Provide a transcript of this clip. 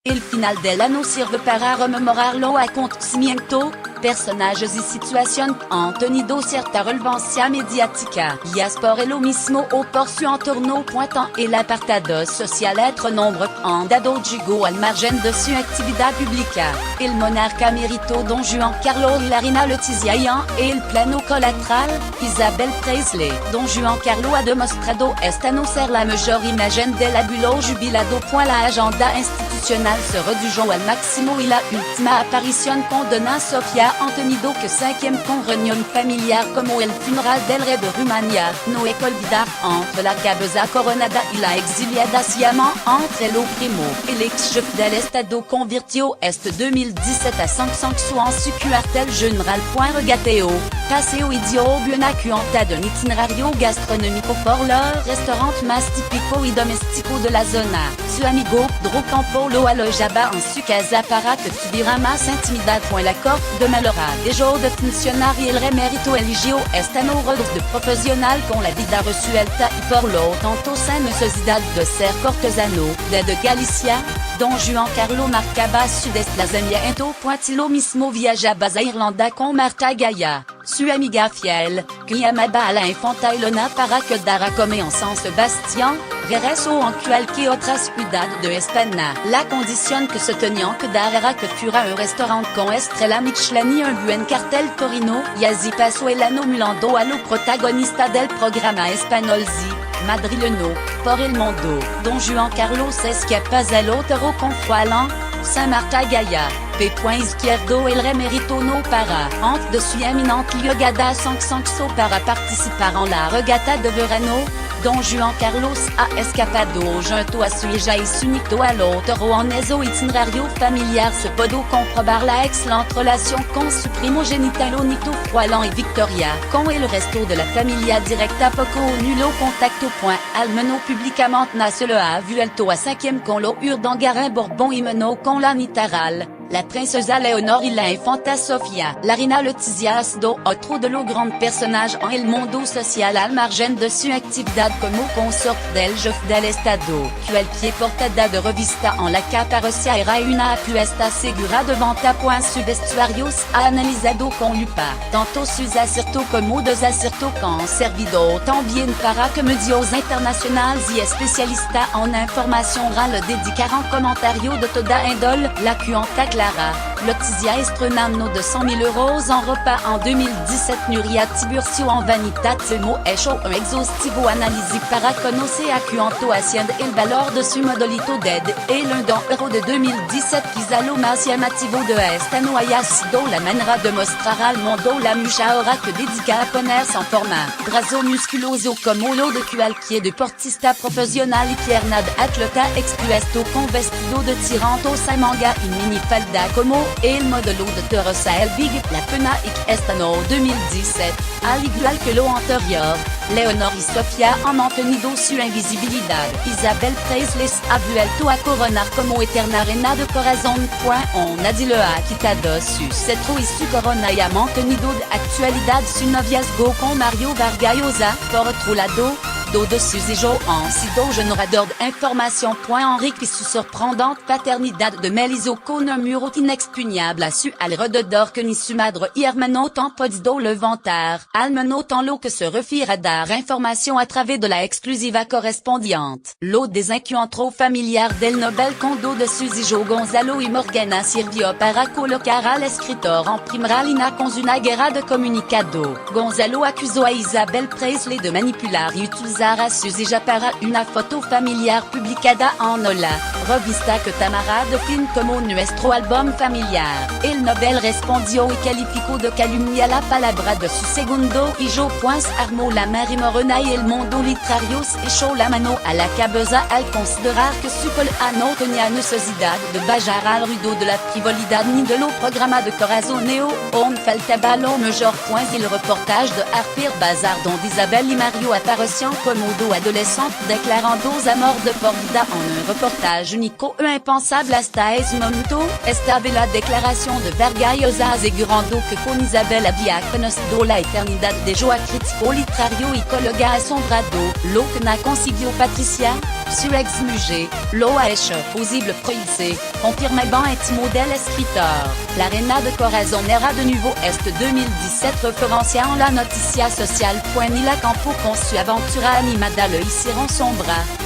Il final dell'anno serve para rememorar lo acontecimiento, personajes y situación, Antonido cierta relevancia mediática, y por el mismo o por su entorno. El apartado social être nombre, andado jugo al margen de su actividad pública, el monarca merito Don Juan Carlos y la reina Letizia y el plano colateral, Isabel Presley. Don Juan Carlos ha demostrado esta no ser la mejor imagen del abuelo jubilado. La agenda institucional se redujo al máximo y la última aparición con Dona Sofia Antonido que cinquième con reunión familiar como el funeral del rey de Rumania. No hay que olvidar entre la cabeza coronada y la exiliada siamo entre el primo. El ex chef del estado convirtió este 2017 a 500 en su cuartel general. Regateo, paseo idiot buena cuenta d'un itinerario gastronómico por los restaurantes más típico y domestico de la zona. Su amigo Pedro Campo lo alojaba en su casa para que tuviera más intimidad. La corte de Malora dejo de funcionar y el remérito eligió esta no de profesional con la vida resuelta y por lo tanto sin necesidad de ser cortesano. De Galicia, Don Juan Carlos marcaba su desplazamiento. Lo mismo viajaba a Irlanda con Marta Gaia, su amiga fiel, que llamaba a la infanta Elena para quedar a comer en San Sebastián. Regreso en cualquier otra ciudad de España. La condición que se tenían que dar era que fuera un restaurant con estrella Michelin y un buen cartel Torino. Y así pasó el año mulando a lo protagonista del programa español Madrileno, por el mundo. Don Juan Carlos escapa al otro con Froilán, Saint Marta Gaia. P. Izquierdo el remérito no para, antes de su eminente llegada a 500 para participar en la regata de verano. Don Juan Carlos ha escapado junto a su hija y su nieto al otro en su itinerario familiar. Se pudo comprobar la excelente relación con su primogénita Lonito Froilán y Victoria. Con el resto de la familia directa poco o nulo contacto. Al menos públicamente se le ha vuelto a 5e con lo Urdangarin Bourbon y menos con la Nitaral. La princesa Leonor y la infanta Sofia. La reina Letizia do otro de los grandes personajes en el mundo social al margen de su actividad como consorte del jefe del estado. Cualquier portada de revista en la que aparecía era una apuesta segura de venta. Su vestuario ha analizado con lupa, tanto sus aciertos como desaciertos que han servido también para que medios internacionales y especialistas en información le dedicaran comentarios de toda índole. La cuenta Clara, Letizia estrenando de 100 000 euros en repas en 2017. Nuria Tiburcio en Vanitatismo hecho un exhaustivo análisis para conocer a cuánto asciende el valor de su modelito DED. El 1 euro de 2017 quizá lo más llamativo de esta no haya sido la manera de mostrar al mundo la mucha hora que dedica a ponerse en forma. Brazo musculoso como lo de cualquier deportista profesional y pierna de atleta expuesto con vestido de tiranto y manga y minifalda como el modelo de Teresa Elbig, la pena y esta no 2017, al igual que lo anterior. Leonor y Sofia han mantenido su invisibilidad. Isabel Presley ha vuelto a coronar como eterna reina de corazón. Nadie le ha quitado su cetro y su corona y ha mantenido de actualidad su noviazgo con Mario Vargas Llosa. Por otro lado, de sus hijos han sido generador de información. Enrique y su sorprendente paternidad de Melizzo con un muro inexpugnable a su alrededor que ni su madre y hermano han podido levantar. Al menos en lo que se refiere a dar información a través de la exclusiva correspondiente. Lo desencuentro familiar del Nobel Condo de sus hijos Gonzalo y Morgana sirvió para colocar al escritor en primera línea con una guerra de comunicado. Gonzalo acusó a Isabel Presley de manipular y utilizar a sus hijas para una foto familiar publicada en la revista que Tamara define como nuestro álbum familiar. El Nobel respondió y calificó de calumnia la palabra de su segundo hijo. Armó la Mary Morena y el mundo literario se echó la mano a la cabeza al considerar que su cola no tenía necesidad de bajar al ruido de la frivolidad ni de lo programa de corazoneo. Faltaba lo mejor. El reportage de Harper Bazaar donde Isabel y Mario aparecían como dos adolescentes declarando amor de por vida en un reportage único e impensable hasta ese momento. Estaba la declaración de Vargas Llosa asegurando que con Isabel había conocido la eternidad de Joa crítico literario y colega asombrado, lo que no consiguió Patricia. Suex Mugé, l'OAH, possible prohibé, confirmé ban et modèle escritor. L'Arena de Corazon era de nouveau est 2017 referencia en la noticia social. Ni la campo conçu aventura animada le hicieron sombra.